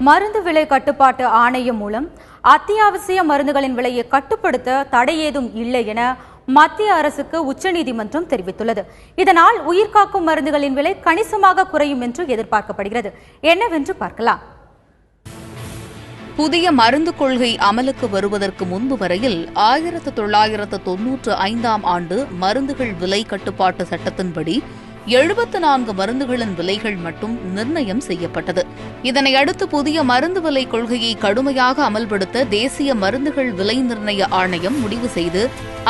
மருந்து விலை கட்டுப்பாட்டு ஆணையம் மூலம் அத்தியாவசிய மருந்துகளின் விலையை கட்டுப்படுத்த தடை ஏதும் இல்லை என மத்திய அரசுக்கு உச்சநீதிமன்றம் தெரிவித்துள்ளது. இதனால் உயிர்காக்கும் மருந்துகளின் விலை கணிசமாக குறையும் என்று எதிர்பார்க்கப்படுகிறது. என்னவென்று பார்க்கலாம். புதிய மருந்து கொள்கை அமலுக்கு வருவதற்கு முன்பு வரையில் 1995ஆம் ஆண்டு மருந்துகள் விலை கட்டுப்பாட்டு சட்டத்தின்படி 74 மருந்துகளின் விலைகள் மட்டும் நிர்ணயம் செய்யப்பட்டது. இதனையடுத்து புதிய மருந்து விலை கொள்கையை கடுமையாக அமல்படுத்த தேசிய மருந்துகள் விலை நிர்ணய ஆணையம் முடிவு செய்து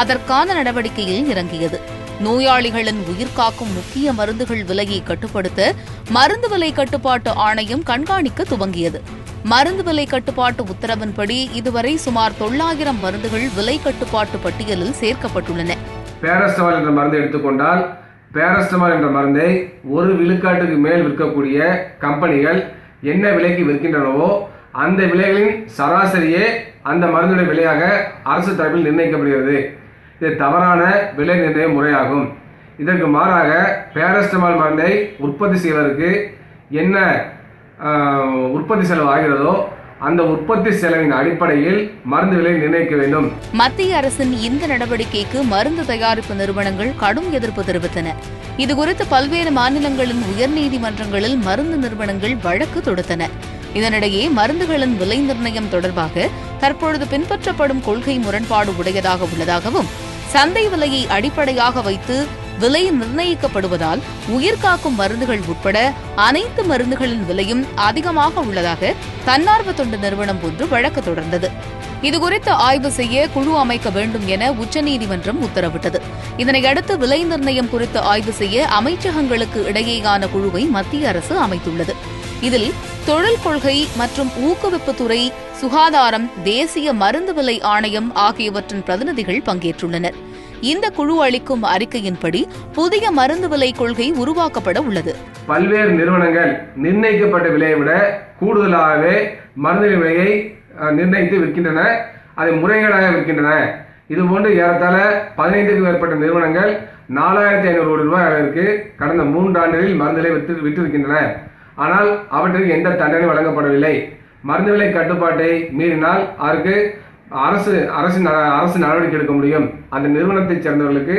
அதற்கான நடவடிக்கையில் இறங்கியது. நோயாளிகளின் உயிர்காக்கும் முக்கிய மருந்துகள் விலையை கட்டுப்படுத்த மருந்து விலை கட்டுப்பாட்டு ஆணையம் கண்காணிக்க துவங்கியது. மருந்து விலை கட்டுப்பாட்டு உத்தரவின்படி இதுவரை சுமார் 900 மருந்துகள் விலை கட்டுப்பாட்டு பட்டியலில் சேர்க்கப்பட்டுள்ளன. பேரஸ்டமால் என்ற மருந்து எடுத்துக்கொண்டால் பேரஸ்டமால் என்ற மருந்தை 1 விழுக்காட்டுக்கு மேல் விற்கக்கூடிய கம்பெனிகள் என்ன விலைக்கு விற்கின்றனவோ அந்த விலைகளின் சராசரியே அந்த மருந்துடைய விலையாக அரசு தரப்பில் நிர்ணயிக்கப்படுகிறது. இது தவறான விலை நிர்ணய முறையாகும். இதற்கு மாறாக பேரஸ்டமால் மருந்தை உற்பத்தி செய்வதற்கு என்ன உற்பத்தி செலவு ஆகிறதோ அந்த உற்பத்தி செலவின் அடிப்படையில் மருந்து விலை நிர்ணயிக்க வேண்டும். மத்திய அரசின் இந்த நடவடிக்கைக்கு மருந்து தயாரிப்பு நிறுவனங்கள் கடும் எதிர்ப்பு தெரிவித்தன. இதுகுறித்து பல்வேறு மாநிலங்களின் உயர்நீதிமன்றங்களில் மருந்து நிறுவனங்கள் வழக்கு தொடுத்தன. இதனிடையே மருந்துகளின் விலை நிர்ணயம் தொடர்பாக தற்பொழுது பின்பற்றப்படும் கொள்கை முரண்பாடு உடையதாக உள்ளதாகவும் சந்தை விலையை அடிப்படையாக வைத்து விலை நிர்ணயிக்கப்படுவதால் உயிர்காக்கும் மருந்துகள் உட்பட அனைத்து மருந்துகளின் விலையும் அதிகமாக உள்ளதாக தன்னார்வ தொண்டு நிறுவனம் ஒன்று வழக்கு தொடர்ந்தது. இதுகுறித்து ஆய்வு செய்ய குழு அமைக்க வேண்டும் என உச்சநீதிமன்றம் உத்தரவிட்டது. இதனையடுத்து விலை நிர்ணயம் குறித்து ஆய்வு செய்ய அமைச்சகங்களுக்கு இடையேயான குழுவை மத்திய அரசு அமைத்துள்ளது. இதில் தொழில் கொள்கை மற்றும் ஊக்குவிப்புத்துறை, சுகாதாரம், தேசிய மருந்து விலை ஆணையம் ஆகியவற்றின் பிரதிநிதிகள் பங்கேற்றுள்ளனர். இந்த குழு அளிக்கும் அறிக்கையின்படி புதிய மருந்து விலை கொள்கை உருவாக்கப்பட உள்ளது. பல்வேறு நிறுவனங்கள் நிர்ணயிக்கப்பட்ட விலையை விட கூடுதலாகவே மருந்து விலையை நிர்ணயித்து விற்கின்றன, அதை முறைகேடாக விற்கின்றன. இதுபோன்று ஏறத்தாழ 15க்கும் மேற்பட்ட நிறுவனங்கள் 4500 கோடி ரூபாய் அளவிற்கு கடந்த 3 ஆண்டுகளில் மருந்து விலை விற்றிருக்கின்றன. ஆனால் அவற்றுக்கு எந்த தண்டனை வழங்கப்படவில்லை. மருந்து விலை கட்டுப்பாட்டை மீறினால் அதற்கு அரசு நடவடிக்கை எடுக்க முடியும். அந்த நிறுவனத்தைச் சேர்ந்தவர்களுக்கு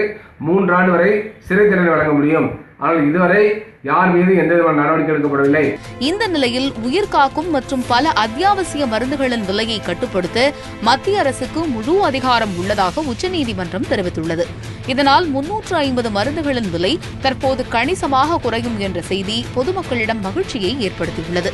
3 ஆண்டு வரை சிறை தண்டனை வழங்க முடியும். ஆனால் இதுவரை யார் மீது எந்த விதமான நடவடிக்கை எடுக்கப்படவில்லை. இந்த நிலையில் உயிர்காக்கும் மற்றும் பல அத்தியாவசிய மருந்துகளின் விலையை கட்டுப்படுத்த மத்திய அரசுக்கு முழு அதிகாரம் உள்ளதாக உச்சநீதிமன்றம் தெரிவித்துள்ளது. இதனால் 350 மருந்துகளின் விலை தற்போது கணிசமாக குறையும் என்ற செய்தி பொதுமக்களிடம் மகிழ்ச்சியை ஏற்படுத்தியுள்ளது.